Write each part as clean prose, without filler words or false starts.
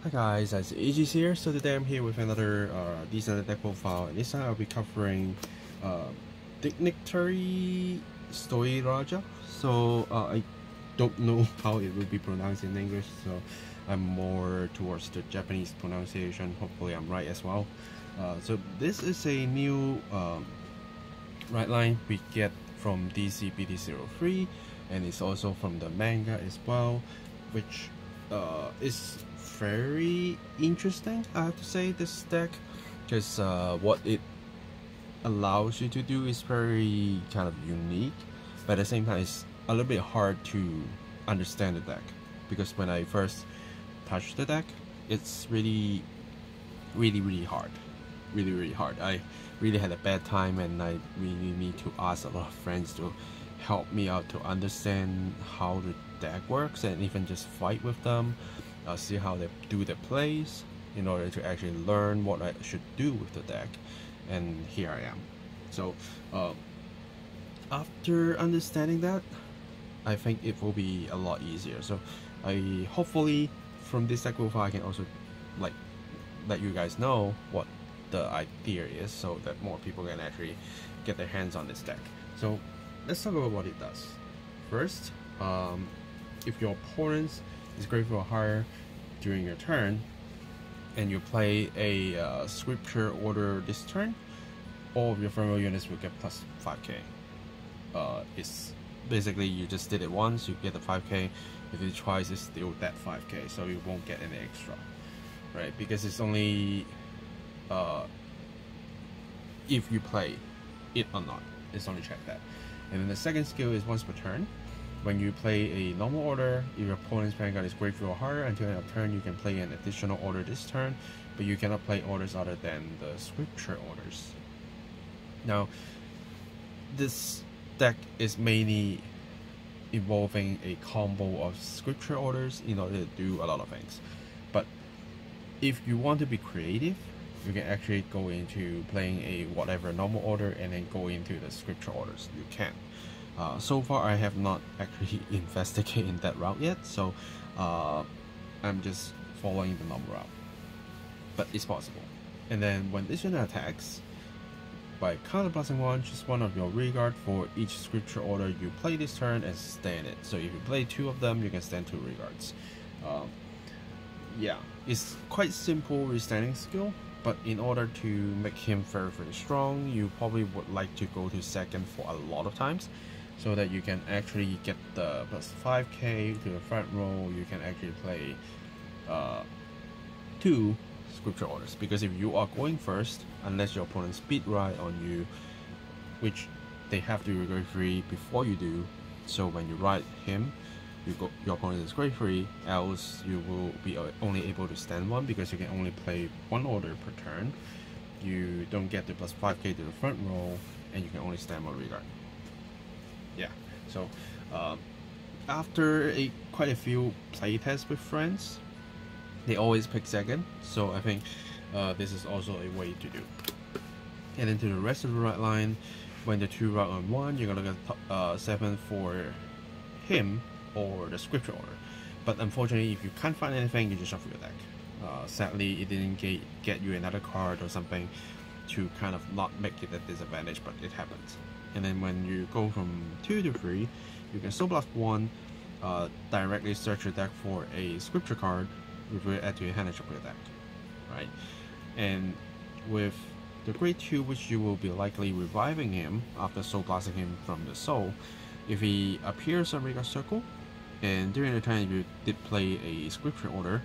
Hi guys, it's Aegis here. So today I'm here with another decent deck profile, and this time I'll be covering Dignitary Stauhirhaja. So I don't know how it will be pronounced in English, so I'm more towards the Japanese pronunciation. Hopefully I'm right as well. So this is a new right line we get from DCBD03, and it's also from the manga as well, which is very interesting, I have to say, this deck, because what it allows you to do is very kind of unique, but at the same time it's a little bit hard to understand the deck, because when I first touched the deck, it's really hard, really hard. I really had a bad time, and I really need to ask a lot of friends to help me out to understand how the deck works, and even just fight with them, see how they do their plays, in order to actually learn what I should do with the deck. And here I am. So after understanding that, I think it will be a lot easier. So I hopefully from this deck profile I can also let you guys know what the idea is, so that more people can actually get their hands on this deck. So let's talk about what it does. First, if your opponent is grateful or higher during your turn, and you play a scripture order this turn, all of your front row units will get plus 5k. It's basically, you just did it once, you get the 5k. If you do it twice, it's still that 5k, so you won't get any extra, right? Because it's only if you play it or not. It's only check that. And then the second skill is once per turn. When you play a normal order, if your opponent's Vanguard is grateful or higher, until end of turn you can play an additional order this turn, but you cannot play orders other than the scripture orders. Now, this deck is mainly involving a combo of scripture orders in order to do a lot of things. But if you want to be creative, you can actually go into playing a whatever normal order and then go into the scripture orders. You can. So far I have not actually investigated that route yet, so I'm just following the normal route. But it's possible. And then when this unit attacks, by counterblast one, choose one of your regard for each scripture order you play this turn and stand it. So if you play 2 of them, you can stand 2 regards. Yeah, it's quite simple restanding skill, but in order to make him very strong, you probably would like to go to second for a lot of times, so that you can actually get the plus 5k to the front row. You can actually play 2 scripture orders, because if you are going first, unless your opponent speed ride on you, which they have to be grade 3 before you do, so when you ride him, your opponent is grade 3, else you will be only able to stand 1, because you can only play 1 order per turn. You don't get the plus 5k to the front row, and you can only stand 1 regard. Yeah, so after quite a few play tests with friends, they always pick second, so I think this is also a way to do. And then to the rest of the right line, when the 2 route on 1, you're gonna get 7 for him or the scripture order. But unfortunately, if you can't find anything, you just shuffle your deck. Sadly, it didn't get you another card or something to kind of not make it a disadvantage, but it happens. And then when you go from 2 to 3, you can Soul Blast 1, directly search your deck for a scripture card, revert it, add to your hand and shuffle your deck, right? And with the grade 2, which you will be likely reviving him after Soul Blasting him from the soul, if he appears on Regard Circle, and during the turn you did play a scripture order,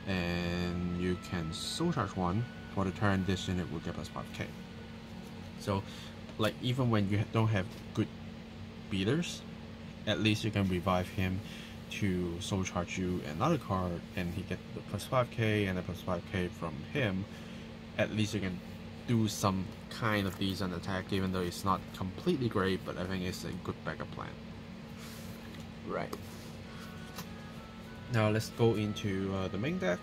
and you can soul charge 1 for the turn, this unit will get plus 5k. So like, even when you don't have good beaters, at least you can revive him to soul charge you another card, and he get the plus 5k and the plus 5k from him. At least you can do some kind of decent attack, even though it's not completely great, but I think it's a good backup plan. Right. Now let's go into the main deck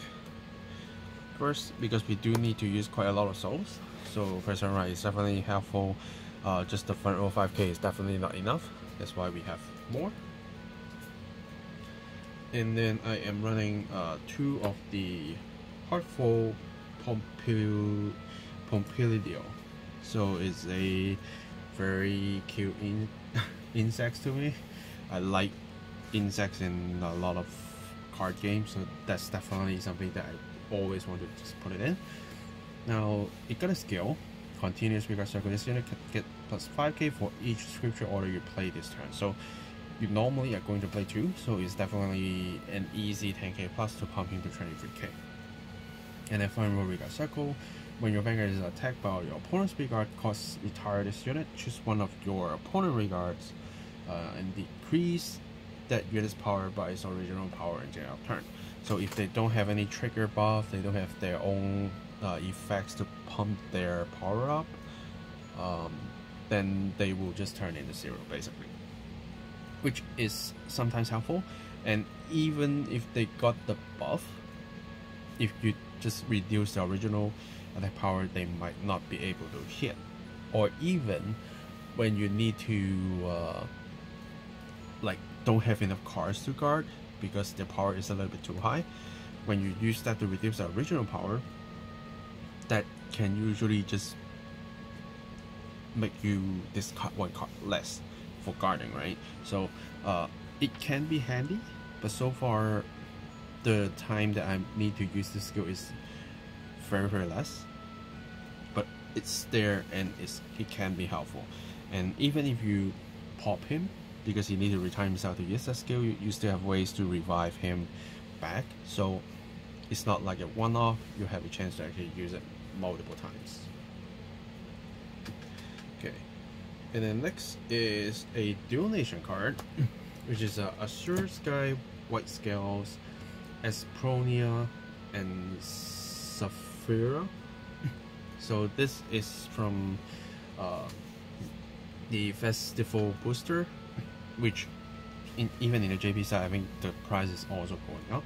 first, because we do need to use quite a lot of souls. So first turn right is definitely helpful. Just the front row 5k is definitely not enough. That's why we have more. And then I am running 2 of the Heartful Pompilidio. So it's a very cute insects to me. I like insects in a lot of card games, so that's definitely something that I always want to just put it in. Now it got a skill, continuous regard circle. This unit can get plus 5k for each scripture order you play this turn. So you normally are going to play 2, so it's definitely an easy 10k plus to pump him to 23k. And then final regard circle. When your Vanguard is attacked by your opponent's regard, costs retire this unit. Choose one of your opponent regards and decrease that unit's power by its original power in general turn. So if they don't have any trigger buff, they don't have their own effects to pump their power up, then they will just turn into 0 basically, which is sometimes helpful. And even if they got the buff, if you just reduce the original attack power, they might not be able to hit. Or even when you need to like don't have enough cards to guard because their power is a little bit too high, when you use that to reduce the original power, that can usually just make you discard 1 card less for guarding, right? So it can be handy, but so far the time that I need to use this skill is very less, but it's there and it can be helpful. And even if you pop him because he needs to retire himself to use that skill, you still have ways to revive him back, so it's not like a one-off. You have a chance to actually use it multiple times. Okay, and then next is a Duation card, which is a Azure Sky, White Scales, Aspronia, and Saphira. So this is from the Festival Booster, which even in the JP side, I think the price is also going up.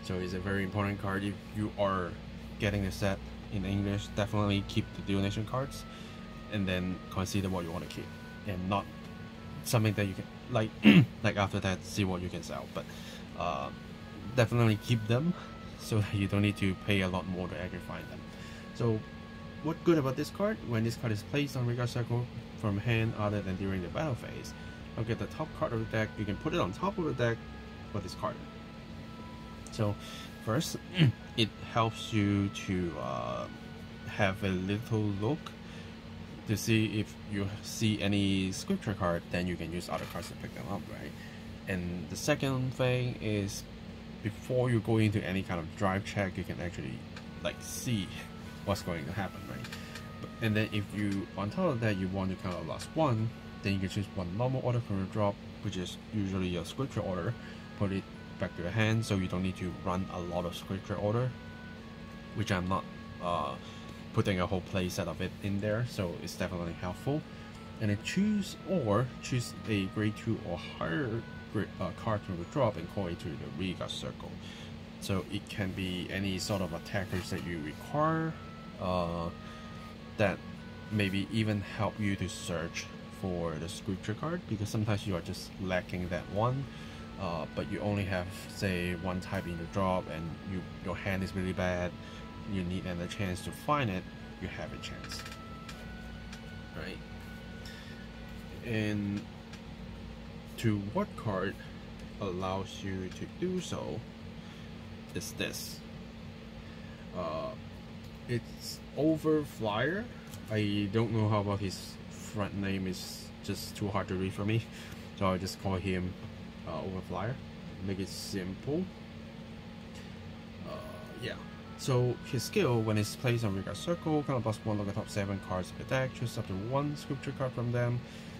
So it's a very important card. If you are getting the set in English, definitely keep the Duation cards and then consider what you want to keep, and not something that you can like after that see what you can sell. But definitely keep them so that you don't need to pay a lot more to actually find them. So what's good about this card, when this card is placed on regard circle from hand other than during the battle phase, look at the top card of the deck, you can put it on top of the deck with this card. So first, it helps you to have a little look to see if you see any scripture card, then you can use other cards to pick them up, right? And the second thing is, before you go into any kind of drive check, you can actually like see what's going to happen, right? And then if you, on top of that, you want to count a last one, then you can choose 1 normal order from your drop, which is usually your scripture order, put it back to your hand, so you don't need to run a lot of scripture order, which I'm not putting a whole play set of it in there, so it's definitely helpful. And then choose a grade 2 or higher card from the drop and call it to the regard circle. So it can be any sort of attackers that you require that maybe even help you to search for the scripture card, because sometimes you are just lacking that one, but you only have, say, 1 type in the drop and your hand is really bad, you need another chance to find it, you have a chance, right? And to what card allows you to do so is this. It's Overflyer. I don't know how about his front name, is just too hard to read for me, so I'll just call him Overflyer, make it simple. Yeah, so his skill, when it's placed on regard circle, kind of +1, look at top 7 cards of your deck, choose up to 1 scripture card from them,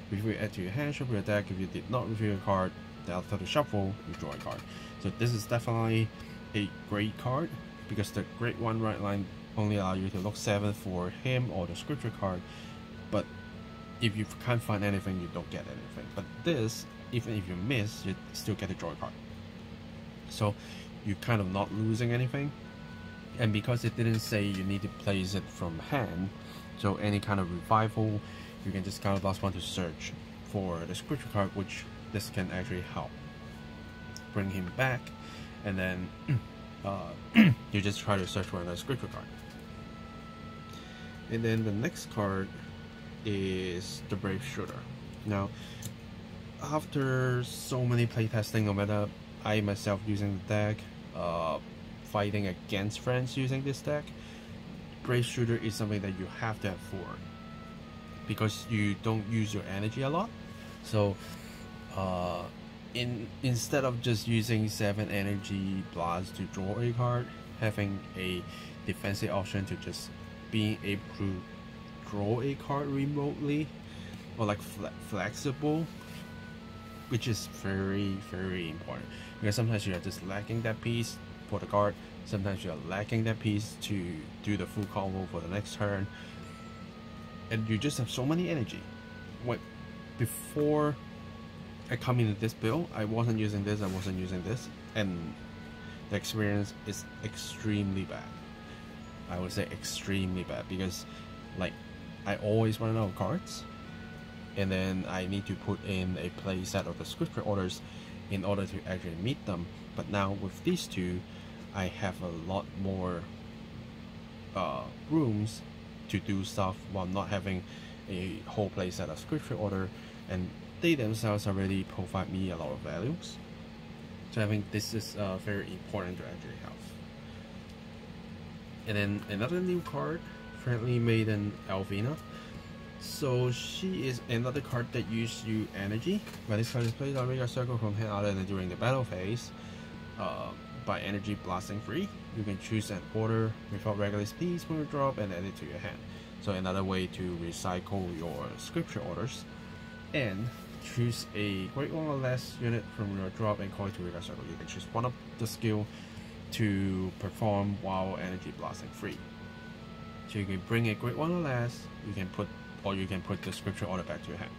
review it, add to your hand, shuffle your deck. If you did not review a card, then after the shuffle, you draw a card. So this is definitely a great card, because the grade 1 right line only allow you to look 7 for him or the scripture card, but if you can't find anything, you don't get anything. But this, even if you miss, you still get to draw a card, so you're kind of not losing anything. And because it didn't say you need to place it from hand, so any kind of revival, you can just kind of +1 to search for the scripture card, which this can actually help. bring him back, and then you just try to search for another scripture card. And then the next card is the Brave Shooter. Now, after so many playtesting, no matter I myself using the deck, fighting against friends using this deck, Brave Shooter is something that you have to have for, because you don't use your energy a lot. So instead of just using 7 energy blast to draw a card, having a defensive option to just being able to draw a card remotely, or like flexible, which is very, very important, because sometimes you are just lacking that piece for the card, sometimes you are lacking that piece to do the full combo for the next turn, and you just have so many energy. Before I come into this build, I wasn't using this, and the experience is extremely bad. I would say extremely bad, because like I always run out of cards, and then I need to put in a play set of the scripture orders in order to actually meet them. But now with these two, I have a lot more rooms to do stuff while not having a whole play set of scripture order, and they themselves already provide me a lot of values. So I think this is very important to actually have. And then another new card, friendly maiden Alina. So she is another card that uses you energy. When this card is played on regular circle from hand island during the battle phase, by energy blasting free, you can choose an order without regular speed when you drop and add it to your hand. So another way to recycle your scripture orders, and choose a great one or less unit from your drop and call it to regular circle. You can choose one of the skill to perform while energy blasting free. So you can bring a great one or less, you can put the scripture order back to your hand,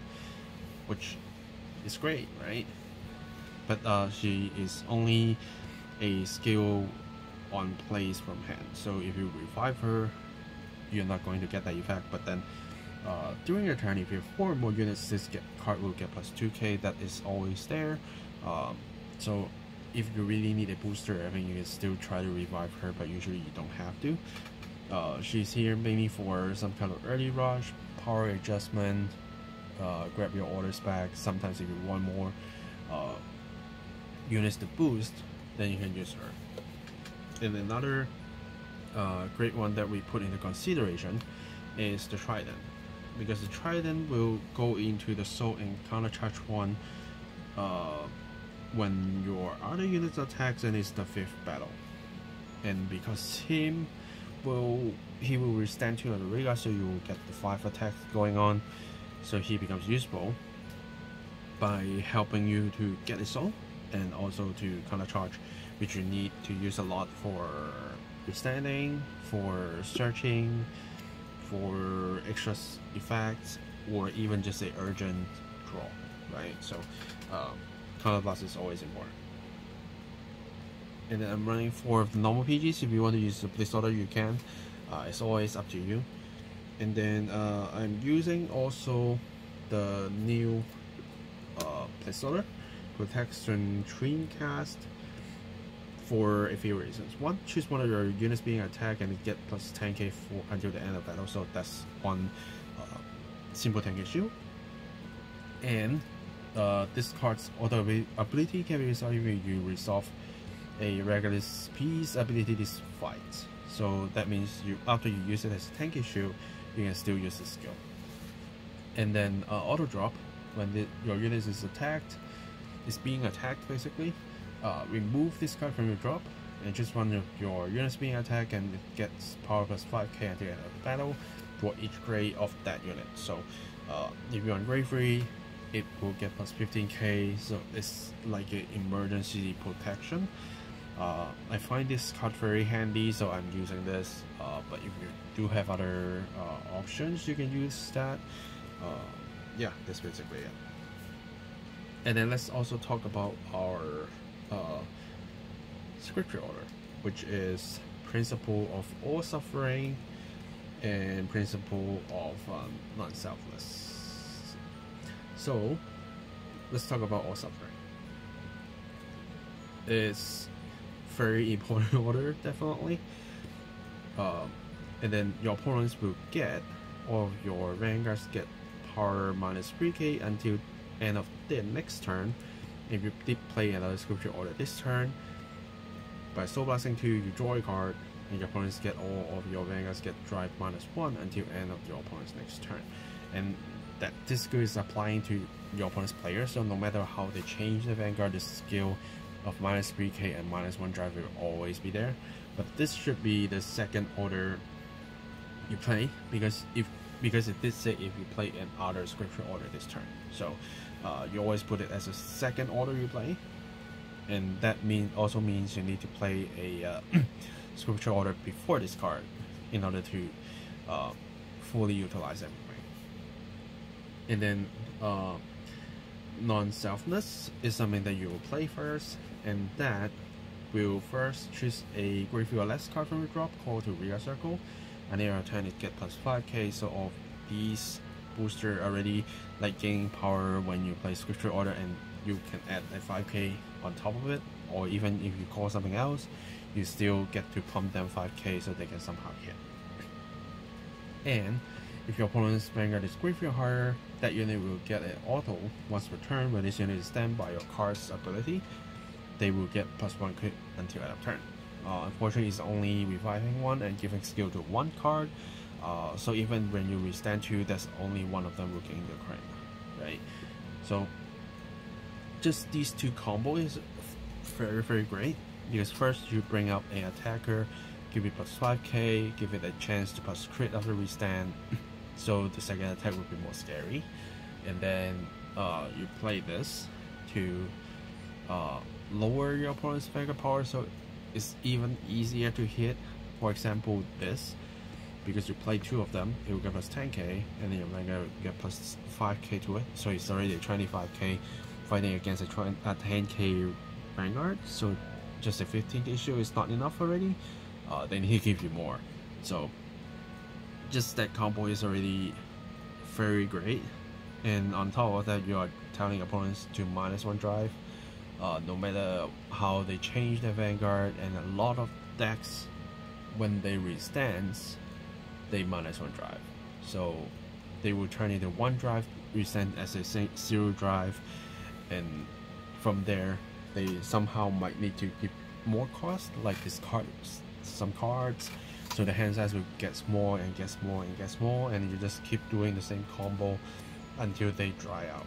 which is great, right? But she is only a skill on plays from hand, so if you revive her, you're not going to get that effect. But then during your turn, if you have 4 more units, this card will get plus 2k. That is always there. So if you really need a booster, I think you can still try to revive her, but usually you don't have to. She's here mainly for some kind of early rush, power adjustment, grab your orders back. Sometimes if you want more units to boost, then you can use her. And another great one that we put into consideration is the Trident, because the Trident will go into the soul and counter charge 1 when your other units attacks, and it's the 5th battle. And because he will withstand 2 on the regular, so you will get the 5 attacks going on, so he becomes useful by helping you to get a soul and also to counter charge, which you need to use a lot for withstanding, for searching, for extra effects, or even just a urgent draw, right? So counter blast is always important. And then I'm running 4 of the normal PGs. If you want to use the place order, you can. It's always up to you. And then I'm using also the new place order, Protection Dreamcast, for a few reasons. One, choose one of your units being attacked and get plus 10k for until the end of battle, so that's one simple 10k shield. And this card's auto ability can be resolved if you resolve a regular piece ability this fight. So that means after you use it as a 10k shield, you can still use the skill. And then auto drop, when your unit is being attacked basically, remove this card from your drop and just one of your units being attacked, and it gets power plus 5k at the end of the battle for each grade of that unit. So if you're on grade 3, it will get plus 15k, so it's like an emergency protection. I find this card very handy, so I'm using this, but if you do have other options, you can use that. Yeah, that's basically it. And then let's also talk about our scripture order, which is principle of all suffering and principle of non-selfless. So let's talk about all suffering. is very important order, definitely. And then your opponents will get, or your vanguards get power minus 3k until end of their next turn. If you did play another scripture order this turn, by soul blasting 2, you draw a card, and your opponents get all of your vanguards get drive minus 1 until end of your opponent's next turn. And that this skill is applying to your opponent's players, so no matter how they change the vanguard, the skill of minus 3k and minus 1 drive will always be there. But this should be the second order you play, because it did say if you play an other scripture order this turn, so you always put it as a second order you play, and that also means you need to play a scripture order before this card in order to fully utilize everything. And then non-selfness is something that you will play first, and that will first choose a graveyard less card from your drop, call to rear circle, and then your turn it get plus 5k. So all these booster already like gaining power when you play scripture order, and you can add a 5k on top of it, or even if you call something else, you still get to pump them 5k so they can somehow hit. And if your opponent's vanguard is graveyard higher, that unit will get an auto once per turn. When this unit is stand by your card's ability, they will get plus 1 crit until end of turn. Unfortunately, it's only reviving one and giving skill to one card, so even when you restand 2, that's only one of them will gain the crit, right? So just these two combo is very great, because first you bring up an attacker, give it plus 5k, give it a chance to plus crit after restand, so the second attack will be more scary. And then you play this to lower your opponent's vanguard power, so it's even easier to hit. For example, this, because you play 2 of them, it will get plus 10k, and then your vanguard will get plus 5k to it, so it's already a 25k fighting against a 10k vanguard. So just a 15k shield is not enough already. Then he give you more, so just that combo is already very great. And on top of that, you are telling opponents to minus 1 drive, no matter how they change their vanguard. And a lot of decks, when they restands, they minus 1 drive, so they will turn into 1 drive, restand as a 0 drive, and from there they somehow might need to give more cost, like discard some cards, so the hand size will get smaller and get smaller and get smaller, and you just keep doing the same combo until they dry out.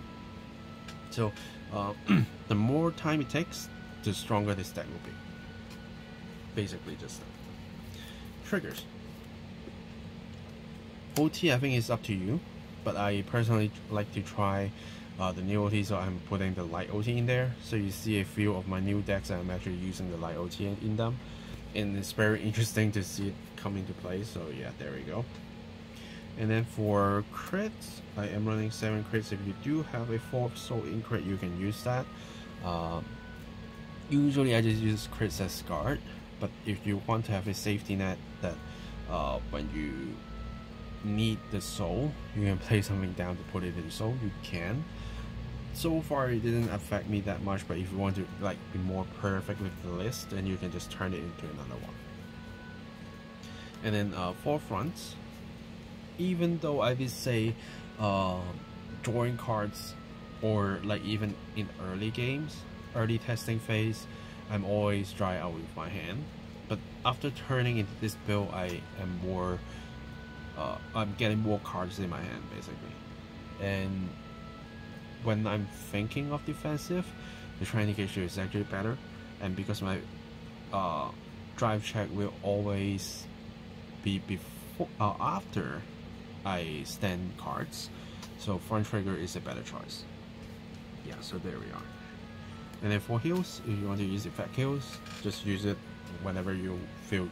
So the more time it takes, the stronger this deck will be. Basically just that. Triggers. OT I think is up to you, but I personally like to try the new OT, so I'm putting the light OT in there. So you see a few of my new decks, I'm actually using the light OT in them, and it's very interesting to see it come into play. So yeah, there we go. And then for crits, I am running 7 crits. If you do have a 4th soul in crit, you can use that. Usually I just use crits as guard, but if you want to have a safety net that when you need the soul, you can play something down to put it in soul, you can. So far it didn't affect me that much, but if you want to like be more perfect with the list, then you can just turn it into another one. And then for fronts, even though I did say drawing cards, or like even in early games, early testing phase, I'm always dry out with my hand, but after turning into this build, I am more I'm getting more cards in my hand basically. And when I'm thinking of defensive, the training issue is actually better, and because my drive check will always be before after I stand cards, so front trigger is a better choice. Yeah, so there we are. And then for heals, if you want to use effect heals, just use it whenever you feel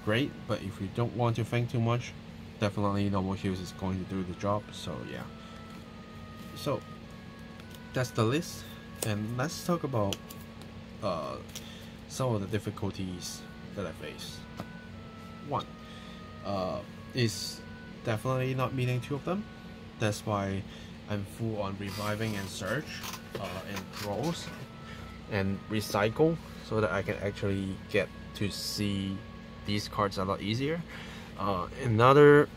great, but if you don't want to think too much, definitely normal heals is going to do the job. So yeah, so that's the list, and let's talk about some of the difficulties that I face. One is definitely not meeting 2 of them. That's why I'm full on reviving and search and draws and recycle, so that I can actually get to see these cards a lot easier. Another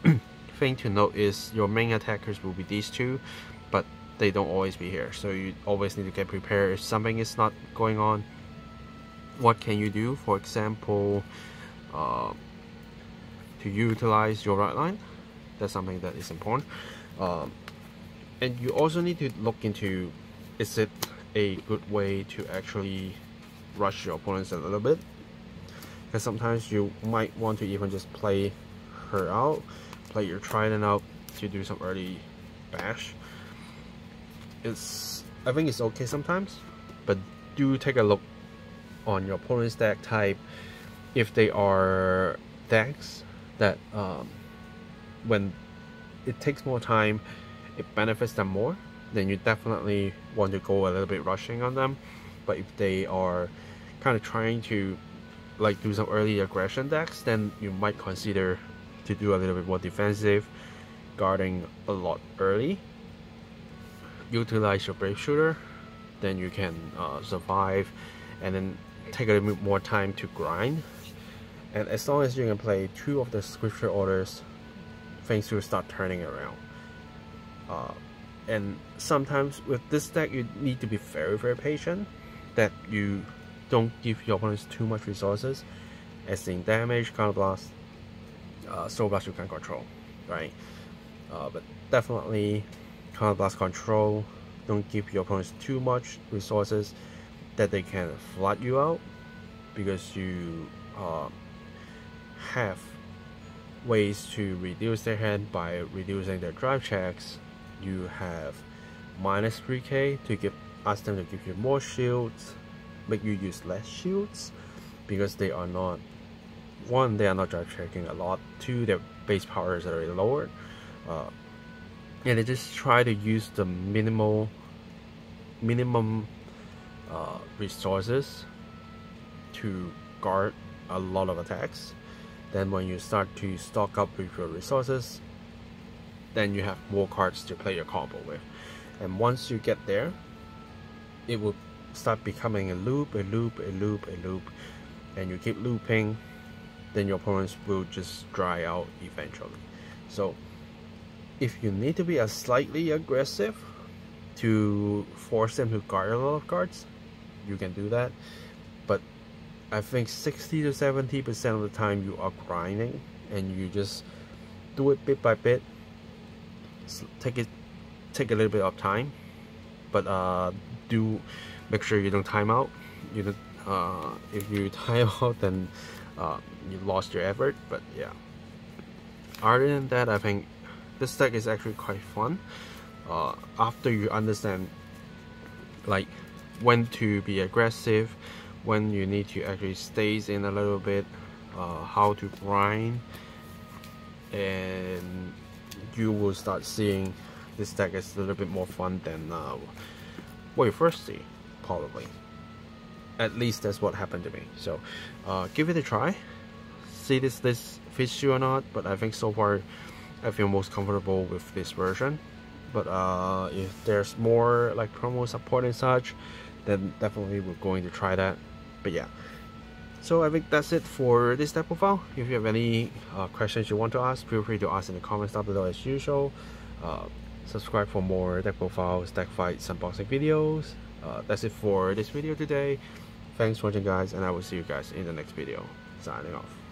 thing to note is your main attackers will be these two, but they don't always be here, so you always need to get prepared if something is not going on. What can you do? For example, to utilize your right line, that's something that is important. And you also need to look into, is it a good way to actually rush your opponents a little bit? Because sometimes you might want to even just play her out, play your trident out to do some early bash. I think it's okay sometimes, but do take a look on your opponent's deck type. If they are decks that when it takes more time, it benefits them more, then you definitely want to go a little bit rushing on them. But if they are kind of trying to like do some early aggression decks, then you might consider to do a little bit more defensive, guarding a lot early, utilize your brave shooter, then you can survive, and then take a little bit more time to grind. And as long as you can play 2 of the scripture orders, things will start turning around. And sometimes with this deck you need to be very patient, that you don't give your opponents too much resources, as in damage, counter blast, soul blast you can control, right? But definitely counter blast control, don't give your opponents too much resources that they can flood you out, because you have ways to reduce their hand by reducing their drive checks. You have minus 3k to ask them to give you more shields, make you use less shields, because they are not, 1, they are not drive checking a lot, 2, their base power is already lowered, and they just try to use the minimum resources to guard a lot of attacks. Then when you start to stock up with your resources, then you have more cards to play your combo with. And once you get there, it will start becoming a loop, and you keep looping, then your opponents will just dry out eventually. So if you need to be slightly aggressive to force them to guard a lot of cards, you can do that. But I think 60 to 70% of the time you are grinding, and you just do it bit by bit. Take a little bit of time, but do make sure you don't time out. You don't, if you time out, then you lost your effort. But yeah, other than that, I think this deck is actually quite fun. After you understand like when to be aggressive, when you need to actually stay in a little bit, how to grind, and you will start seeing this deck is a little bit more fun than what you first see, probably. At least that's what happened to me. So give it a try, see this fits you or not. But I think so far I feel most comfortable with this version. But if there's more like promo support and such, then definitely we're going to try that. But yeah, so I think that's it for this deck profile. If you have any questions you want to ask, feel free to ask in the comments down below as usual. Subscribe for more deck profiles, deck fights, unboxing videos. That's it for this video today. Thanks for watching guys, and I will see you guys in the next video. Signing off.